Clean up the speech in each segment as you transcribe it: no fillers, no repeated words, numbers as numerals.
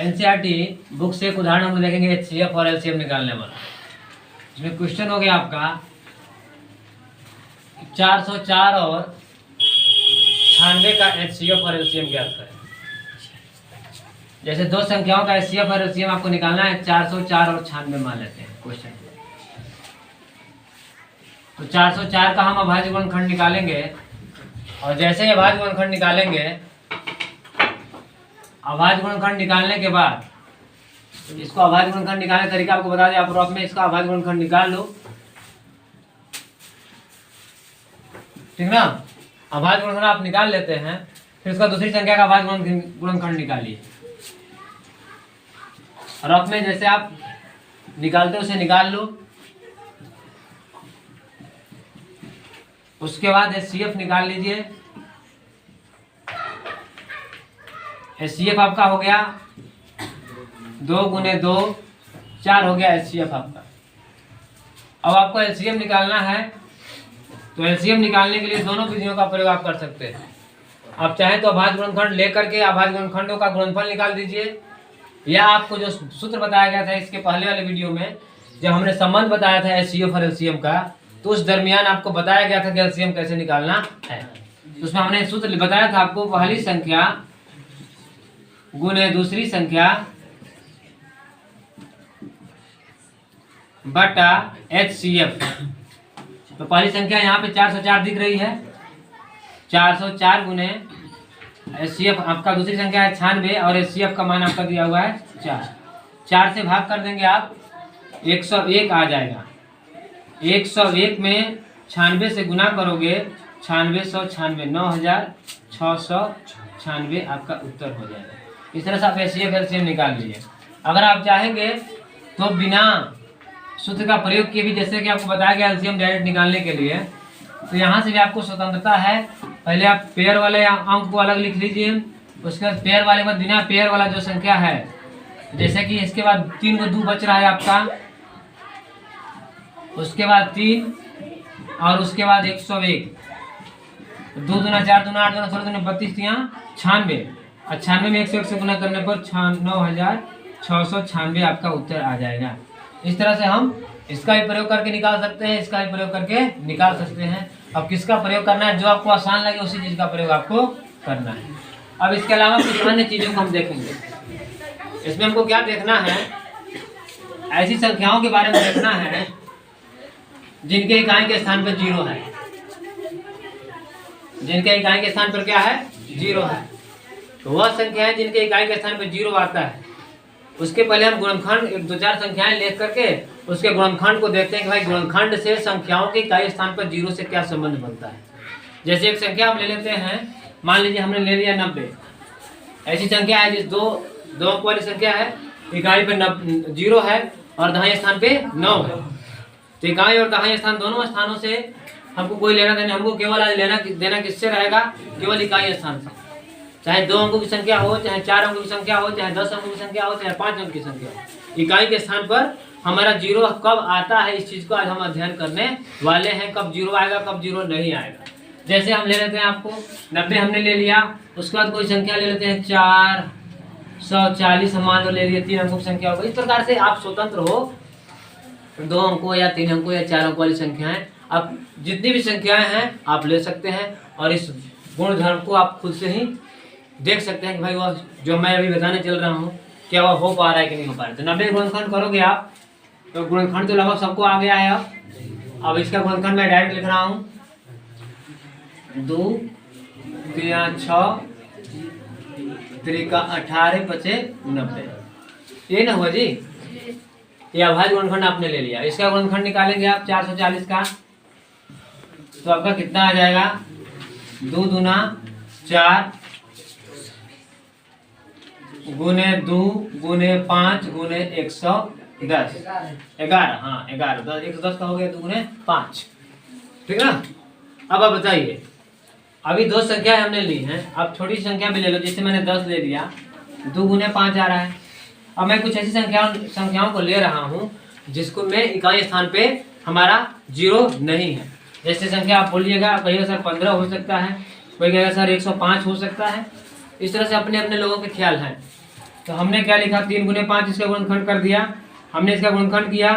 NCERT book से एक उदाहरण हम देखेंगे एचसीएफ और एलसीएम निकालने वाला। इसमें क्वेश्चन हो गया आपका 404 और 96 का एचसीएफ और एलसीएम ज्ञात करें। जैसे दो संख्याओं का एचसीएफ और एलसीएम आपको निकालना है, 404 और 96 मान लेते हैं क्वेश्चन। तो 404 का हम अभाज्य गुणनखंड निकालेंगे और जैसे ही अभाज्य गुणनखंड निकालेंगे, अभाज्य गुणनखंड निकालने के बाद इसको अभाज्य गुणनखंड निकालने का तरीका आपको बता दें। आप रफ में इसका अभाज्य गुणनखंड निकाल लो, ठीक ना। अभाज्य गुणनखंड आप निकाल लेते हैं, फिर उसका दूसरी संख्या का अभाज्य गुणनखंड निकालिए। रफ में जैसे आप निकालते उसे निकाल लो। उसके बाद एचसीएफ निकाल लीजिए। एचसीएफ आपका हो गया 2 गुने 2 4 हो गया एचसीएफ आपका। अब आपको एलसीएम निकालना है, तो एलसीएम निकालने के लिए दोनों विधियों का प्रयोग आप कर सकते हैं। आप चाहें तो अभाज्य गुणनखंड लेकर के अभाज्य गुणनखंडों का गुणनफल निकाल दीजिए, या आपको जो सूत्र बताया गया था इसके पहले वाले वीडियो में जब हमने संबंध बताया था एचसीएफ और एलसीएम का, तो उस दरमियान आपको बताया गया था कि एलसीएम कैसे निकालना है। तो उसमें हमने सूत्र बताया था आपको, पहली संख्या गुने दूसरी संख्या बटा एचसीएफ। तो पहली संख्या यहाँ पे 404 दिख रही है, 404 गुने एचसीएफ आपका दूसरी संख्या है 96 और एचसीएफ का मान आपका दिया हुआ है 4। 4 से भाग कर देंगे आप, 101 आ जाएगा। 101 में 96 से गुना करोगे, 9696 9696 आपका उत्तर हो जाएगा। इस तरह से आप एचसीएफ एलसीएम निकाल लीजिए। अगर आप चाहेंगे तो बिना सूत्र का प्रयोग किए भी, जैसे कि आपको बताया गया एलसीएम डायरेक्ट निकालने के लिए, तो यहाँ से भी आपको स्वतंत्रता है। पहले आप पेयर वाले अंक को अलग लिख लीजिए, उसके बाद पेयर वाले बाद बिना पेयर वाला जो संख्या है, जैसे कि इसके बाद 3 को 2 बच रहा है आपका, उसके बाद 3 और उसके बाद 101, 2 दूना 4 दूना 8 दूना 16 दूना 32 96 और 96 में 101 से गुना करने पर 9696 आपका उत्तर आ जाएगा। इस तरह से हम इसका भी प्रयोग करके निकाल सकते हैं, इसका भी प्रयोग करके निकाल सकते हैं। अब किसका प्रयोग करना है, जो आपको आसान लगे उसी चीज का प्रयोग आपको करना है। अब इसके अलावा कुछ अन्य चीजों को हम देखेंगे। इसमें हमको क्या देखना है, ऐसी संख्याओं के बारे में देखना है जिनके इकाई के स्थान पर 0 है, जिनके इकाई के स्थान पर क्या है 0 है। तो वह संख्या है जिनके इकाई के स्थान पर 0 आता है, उसके पहले हम गुणनखंड 1 2 4 संख्याएं लिख करके उसके गुणनखंड को देखते हैं कि भाई गुणनखंड से संख्याओं के इकाई स्थान पर 0 से क्या संबंध बनता है। जैसे एक संख्या हम ले लेते हैं, मान लीजिए हमने ले लिया 90। ऐसी संख्या है जिस दो अंक वाली संख्या है, इकाई पे 0 है और दहाई स्थान पे 9 है। तो इकाई और दहाई स्थान दोनों स्थानों से हमको कोई लेना देना, हमको केवल लेना देना किससे रहेगा, केवल इकाई स्थान से। चाहे 2 अंकों की संख्या हो, चाहे 4 अंकों की संख्या हो, चाहे 10 अंकों की संख्या हो, चाहे 5 अंक की संख्या हो, इकाई के स्थान पर हमारा 0 कब आता है, इस चीज को आज हम अध्ययन करने वाले हैं। कब 0 आएगा, कब 0 नहीं आएगा। जैसे हम ले लेते हैं, आपको 90 हमने ले लिया, उसके बाद कोई संख्या ले लेते हैं 440, हम मान लो ले लिए 3 अंकों की संख्या होगी। इस प्रकार से आप स्वतंत्र हो, 2 अंकों या 3 अंकों या 4 अंकों वाली संख्याएं, आप जितनी भी संख्याएं हैं आप ले सकते हैं और इस गुणधर्म को आप खुद से ही देख सकते हैं कि भाई वह जो मैं अभी बताने चल रहा हूँ क्या वह हो पा रहा है कि नहीं हो पा रहा है। तो 90 गुणनखंड करोगे आप, तो गुणनखंड तो लगभग सबको आ गया है। अब इसका गुणनखंड मैं डायरेक्ट लिख रहा हूँ, 2 3 6 3 18 5 90। ये ना हुआ जी, ये अभाज्य गुणनखंड आपने ले लिया। इसका गुणनखंड निकालेंगे आप 440 का, तो आपका कितना आ जाएगा, 2 दूना 4 गुने 2 गुने 5 गुने 110 11, हाँ 11 10 110 का हो गया 2 गुने 5, ठीक ना। अब आप बताइए, अभी 2 संख्याएं हमने ली हैं, अब छोटी संख्या भी ले लो, जैसे मैंने 10 ले लिया, 2 गुने 5 आ रहा है। अब मैं कुछ ऐसी संख्याओं को ले रहा हूँ जिसको में इकाई स्थान पे हमारा 0 नहीं है। जैसे संख्या आप बोलिएगा, कहिएगा सर 15 हो सकता है, कोई कहेगा सर 105 हो सकता है। इस तरह से अपने अपने लोगों के ख्याल हैं। तो हमने क्या लिखा, 3 गुने 5 इसका गुणनखंड कर दिया, हमने इसका गुणनखंड किया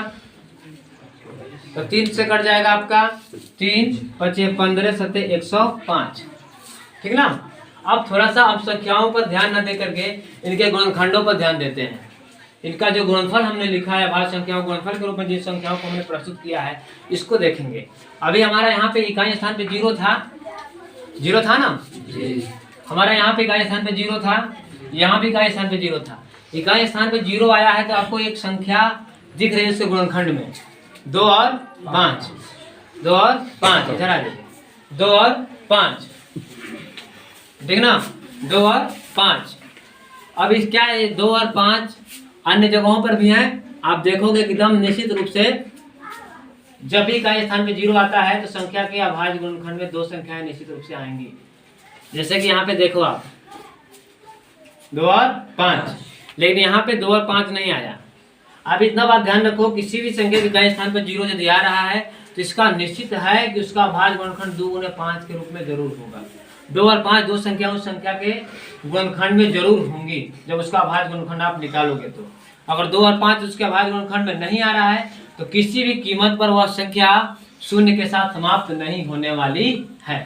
तो 3 से कट जाएगा आपका 3 5 15 7 105, ठीक ना। अब थोड़ा सा अब संख्याओं पर ध्यान न दे करके इनके गुणनखंडों पर ध्यान देते हैं। इनका जो गुणनफल हमने लिखा है भाज्य संख्याओं गुणनफल के रूप में जिन संख्याओं को हमने प्रस्तुत किया है इसको देखेंगे। अभी हमारा यहाँ पे इकाई स्थान पे 0 था, 0 था ना, हमारा यहाँ पे इकाई स्थान पे 0 था, यहाँ भी इकाई स्थान पे 0 था। इकाई स्थान पे 0 आया है तो आपको एक संख्या दिख रही है उसके गुणनखंड में 2 और 5, 2 और 5 इधर आ जाइए, 2 और 5 देखना, 2 और 5। अब इस क्या है 2 और 5 अन्य जगहों पर भी हैं, आप देखोगे एकदम निश्चित रूप से जब भी इकाई स्थान पे 0 आता है तो संख्या के अभाज्य गुणनखंड में 2 संख्याएं निश्चित रूप से आएंगी। जैसे कि यहाँ पे देखो आप 2 और 5, लेकिन यहाँ पे 2 और 5 नहीं आया। अब इतना बात ध्यान रखो, किसी भी संख्या के इकाई स्थान पर 0 यदि आ रहा है तो इसका निश्चित है कि उसका अभाज्य गुणनखंड 2 गुने 5 के रूप में जरूर होगा। 2 और 5 दो संख्या उस संख्या के गुणनखंड में जरूर होंगी जब उसका अभाज्य गुणनखंड आप निकालोगे तो। अगर 2 और 5 उसके अभाज्य गुणनखंड में नहीं आ रहा है तो किसी भी कीमत पर वह संख्या शून्य के साथ समाप्त नहीं होने वाली है।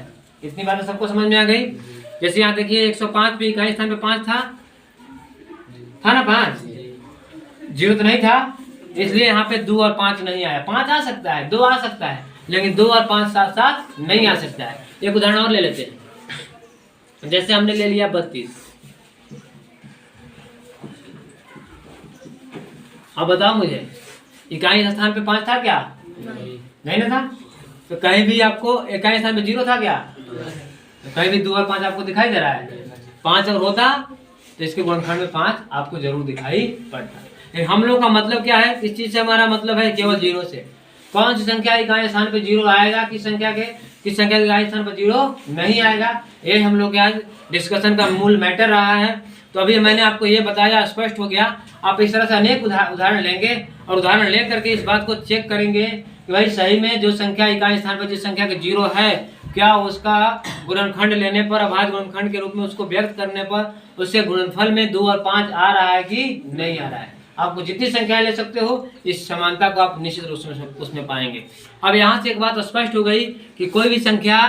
इतनी बातें सबको समझ में आ गई। जैसे यहाँ देखिए 105 पे इकाई स्थान पे 5 था ना, 5 0 तो नहीं था, इसलिए यहाँ पे 2 और 5 नहीं आया। 5 आ सकता है, 2 आ सकता है, लेकिन 2 और 5 साथ साथ नहीं आ सकता है। एक उदाहरण और ले लेते हैं, जैसे हमने ले लिया 32। अब बताओ मुझे इकाई स्थान पे 5 था क्या? नहीं ना था। तो कहीं भी आपको इकाई स्थान पे 0 था क्या? तो कहीं भी 2 और 5 आपको दिखाई दे रहा है। 5 अगर होता तो इसके गुणनखंड में 5 आपको जरूर दिखाई पड़ता। लेकिन हम लोग का मतलब क्या है, इस चीज से हमारा मतलब है केवल 0 से। कौन सी संख्या इकाई स्थान पे 0 आएगा, किस संख्या के इकाई स्थान पर 0 नहीं आएगा, ये हम लोग के आज डिस्कशन का मूल मैटर रहा है। तो अभी मैंने आपको ये बताया, स्पष्ट हो गया। आप इस तरह से अनेक उदाहरण लेंगे और उदाहरण ले करके इस बात को चेक करेंगे कि भाई सही में जो संख्या इकाई स्थान पर जिस संख्या के 0 है, क्या उसका गुणनखंड लेने पर, अभाज्य गुणनखंड के रूप में उसको व्यक्त करने पर उससे गुणनफल में 2 और 5 आ रहा है कि नहीं आ रहा है। आपको जितनी संख्या ले सकते हो इस समानता को आप निश्चित रूप से उसमें पाएंगे। अब यहाँ से एक बात स्पष्ट हो गई कि कोई भी संख्या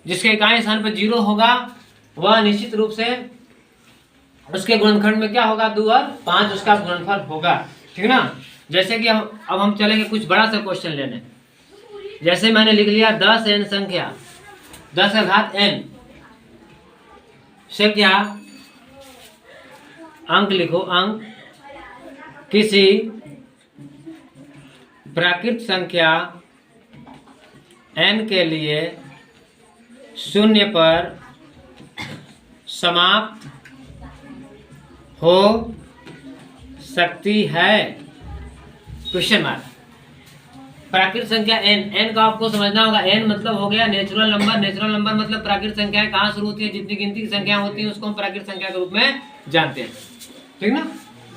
जिसके इकाई स्थान पर 0 होगा वह निश्चित रूप से उसके गुणनखंड में क्या होगा, 2 और 5 उसका गुणनफल होगा, ठीक ना। जैसे कि अब हम चलेंगे कुछ बड़ा सा क्वेश्चन लेने। जैसे मैंने लिख लिया 10n संख्या, 10 का घात n संख्या, अंक लिखो, अंक किसी प्राकृत संख्या n के लिए 0 पर समाप्त हो सकती है, क्वेश्चन मार्क। प्राकृत संख्या n का आपको समझना होगा। n मतलब हो गया नेचुरल नंबर। नेचुरल नंबर मतलब प्राकृत संख्याएं कहाँ शुरू होती है, जितनी गिनती की संख्या होती है उसको हम प्राकृत संख्या के रूप में जानते हैं, ठीक ना।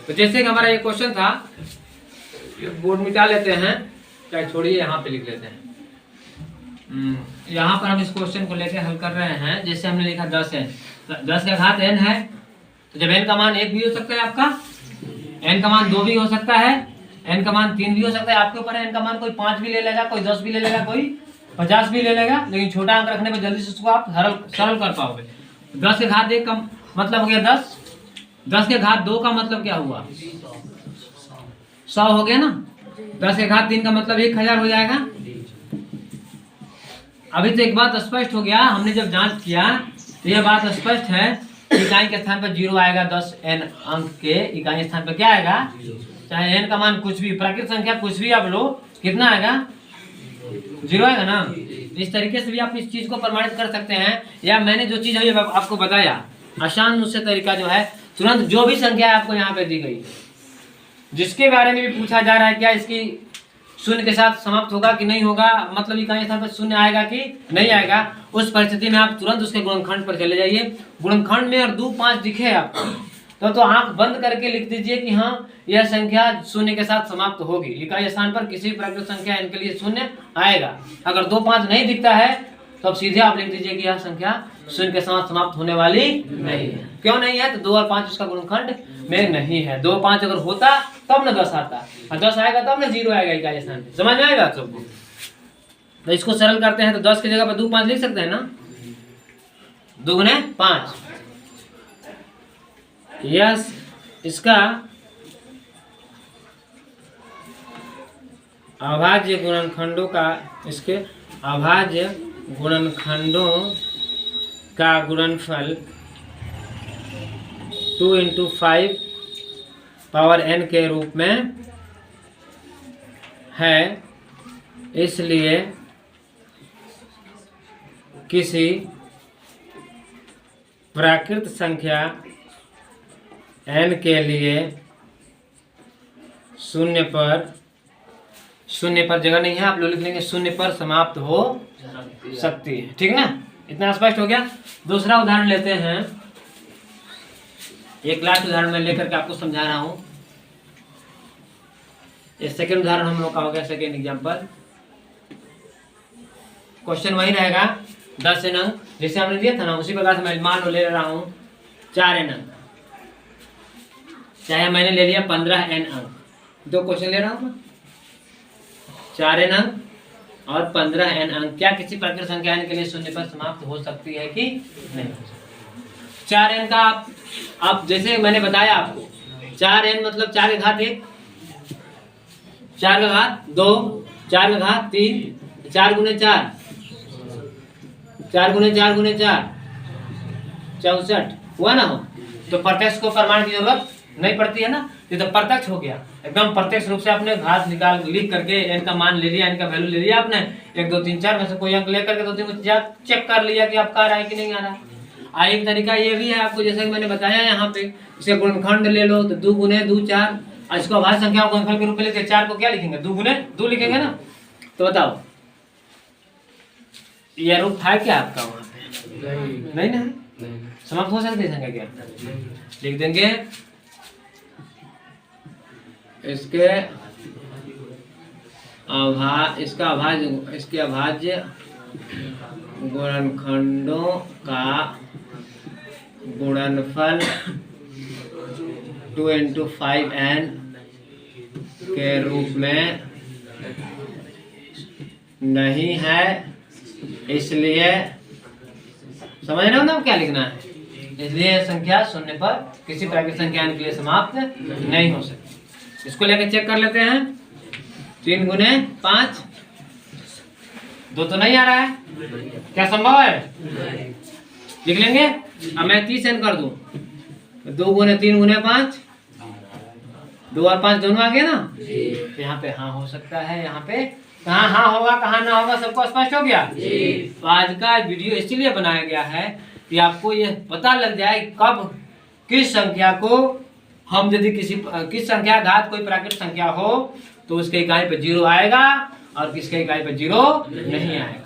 तो जैसे कि हमारा ये क्वेश्चन था, बोर्ड मिटा लेते हैं, चाहे छोड़िए, यहाँ पे लिख लेते हैं। यहाँ पर हम इस क्वेश्चन को लेकर हल कर रहे हैं। जैसे हमने लिखा 10n, 10 का घात n है, तो जब n का मान 1 भी हो सकता है आपका, n का मान 2 भी हो सकता है, n का मान 3 भी हो सकता है, आपके ऊपर है। n का मान कोई 5 भी ले लेगा, कोई 10 भी ले लेगा, कोई 50 भी ले लेगा, लेकिन छोटा अंक रखने में जल्दी से उसको आप सरल कर पाओगे। 10 के घात 1 का मतलब हो गया 10, 10 के घात 2 का मतलब क्या हुआ, 100 हो गया ना। 10 के घात 3 का मतलब 1000 हो जाएगा। अभी तो एक बात स्पष्ट हो गया, हमने जब जांच किया तो यह बात स्पष्ट है, इकाई के स्थान पर 0 आएगा। 10n अंक के इकाई स्थान पर क्या आएगा, चाहे n का मान कुछ भी, प्राकृत संख्या कुछ भी आप लो, कितना आएगा, 0 आएगा ना। इस तरीके से भी आप इस चीज को प्रमाणित कर सकते हैं। या मैंने जो चीज है आपको बताया, आसान उससे तरीका जो है, तुरंत जो भी संख्या आपको यहाँ पे दी गई, जिसके बारे में भी पूछा जा रहा है, क्या इसकी 0 के साथ समाप्त होगा कि नहीं होगा, मतलब इकाई स्थान पर 0 आएगा कि नहीं आएगा, उस परिस्थिति में आप तुरंत उसके गुणनखंड पर चले जाइए। गुणनखंड में और 2 5 दिखे आपको तो आंख बंद करके लिख दीजिए कि हाँ यह संख्या 0 के साथ समाप्त होगी। इकाई स्थान पर किसी भी प्राकृत संख्या n के लिए 0 आएगा। अगर 2 5 नहीं दिखता है तो अब सीधे आप लिख दीजिए कि यह संख्या शून्य के साथ समाप्त होने वाली नहीं है। क्यों नहीं है? तो 2 और 5 उसका गुणनखंड में नहीं है। 2 5 अगर होता तब न 10 आता, और 10 आएगा तब न 0 आएगा इकाई स्थान पे। समझ में आएगा आप सबको? तो इसको सरल करते हैं तो 10 की जगह पर 2 5 लिख सकते हैं ना, 2 गुने 5। यस, इसका अभाज्य गुणनखंडों का, इसके अभाज्य गुणनखंडों का गुणनफल 2 × 5 पावर n के रूप में है, इसलिए किसी प्राकृत संख्या n के लिए शून्य पर जगह नहीं है, आप लोग लिख लेंगे शून्य पर समाप्त हो सकती है। ठीक ना, इतना स्पष्ट हो गया। दूसरा उदाहरण लेते हैं, एक लास्ट उदाहरण मैं लेकर के आपको समझा रहा हूं। ये सेकंड उदाहरण हम लोग का हो गया, सेकंड एग्जांपल। क्वेश्चन वही रहेगा 10 n अंक जैसे हमने दिया था ना, उसी प्रकार से मैं मान लो ले रहा हूं 4 n अंक, चाहे मैंने ले लिया 15 n अंक। 2 क्वेश्चन ले रहा हूं, 4 n अंक और 15 n अंक। क्या किसी प्राकृत संख्या n के लिए शून्य पर समाप्त हो सकती है कि नहीं? 4 n का आप जैसे मैंने बताया आपको, 4 n मतलब 4 की घात 1, 4 का घात 2, 4 का घात 3, 4 गुने 4, 4 गुने 4 गुने 4 64 हुआ ना हो। तो प्रत्यक्ष को प्रमाण की जरूरत नहीं पड़ती है ना, ये तो प्रत्यक्ष हो गया, एकदम प्रत्यक्ष रूप से आपने घात निकाल लिख करके n का मान ले लिया, n का वैल्यू ले लिया आपने, 1 2 3 4 में से कोई अंक लेकर के 2 3 को चेक कर लिया कि आपका आ रहा है कि नहीं आ रहा है। एक तरीका ये भी है आपको, जैसे कि मैंने बताया यहाँ पे, इसे गुणनखंड ले लो तो 2 गुने 2 4, इसको अभाज्य संख्या को गुणनफल के रूप में लेके 4 को क्या लिखेंगे? 2 गुने 2 लिखेंगे ना। तो बताओ यह रूप था क्या आपका वहाँ पे? नहीं ना, समाप्त हो सकती है संख्या क्या? लिख देंगे इसके अभाज्य गुणनखंडों का गुणनफल 2 × 5n के रूप में नहीं है, इसलिए समझ रहे हो ना क्या लिखना है? इसलिए संख्या शून्य पर किसी प्राकृत संख्या n के लिए समाप्त नहीं हो सकती। इसको लेकर चेक कर लेते हैं। 3 गुने 5, 2 तो नहीं आ रहा है, क्या संभव है? लिख लेंगे। अब मैं 30 n कर दूं, 2 गुने 3 गुने 5, 2 और 5 दोनों आ गए ना। तो यहाँ पे हाँ हो सकता है, यहाँ पे कहाँ हाँ होगा कहाँ ना होगा सबको स्पष्ट हो गया। तो आज का वीडियो इसीलिए बनाया गया है कि आपको ये पता लग जाए कब किस संख्या को हम यदि किस संख्या घात कोई प्राकृत संख्या हो तो उसके इकाई पे 0 आएगा और किसके इकाई पे 0 नहीं आएगा।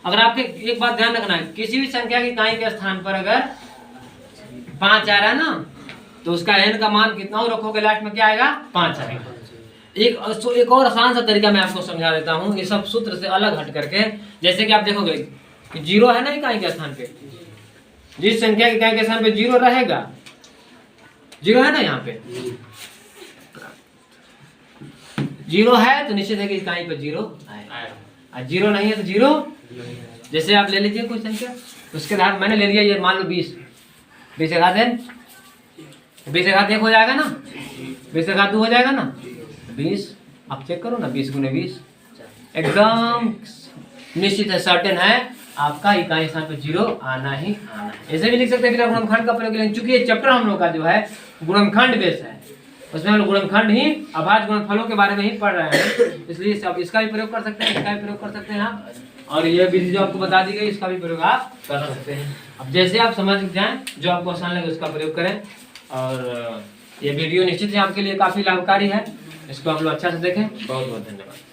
अगर आपके एक बात ध्यान रखना है, किसी भी संख्या की इकाई के स्थान पर अगर 5 आ रहा है ना, तो उसका n का मान कितना हो रखोगे, लास्ट में क्या आएगा? 5 आएगा। एक और आसान सा तरीका मैं आपको समझा देता हूँ, ये सब सूत्र से अलग हट करके। जैसे कि आप देखोगे कि 0 है ना इकाई के स्थान पे, जिस संख्या की इकाई के स्थान पे 0 रहेगा, 0 है ना यहाँ पे 0 है तो निश्चित है कि इकाई पे 0 आएगा, और 0 नहीं है तो 0। जैसे आप ले लीजिए कोई संख्या, उसके बाद मैंने ले लिया ये मान लो 20, 20 का घात n, 20 का घात 1 हो जाएगा ना, 20 का घात 2 हो जाएगा ना, 20। आप चेक करो ना, 20 गुने 20 एकदम निश्चित है, सर्टेन है, आपका इकाई स्थान पे 0 आना ही आना है। ऐसे भी लिख सकते हैं बिना गुणनखंड का प्रयोग करेंगे, चूंकि ये चैप्टर हम लोग का जो है गुणनखंड बेस है, उसमें हम लोग गुणनखंड ही अभाज्य गुणनफलों के बारे में ही पढ़ रहे हैं, इसलिए आप इसका भी प्रयोग कर सकते हैं, इसका भी प्रयोग कर सकते हैं आप, और ये विधि जो आपको बता दी गई इसका भी प्रयोग आप कर सकते हैं। अब जैसे आप समझ जाएं, जो आपको आसान लगे उसका प्रयोग करें। और ये वीडियो निश्चित ही आपके लिए काफ़ी लाभकारी है, इसको हम लोग अच्छा से देखें। बहुत बहुत धन्यवाद।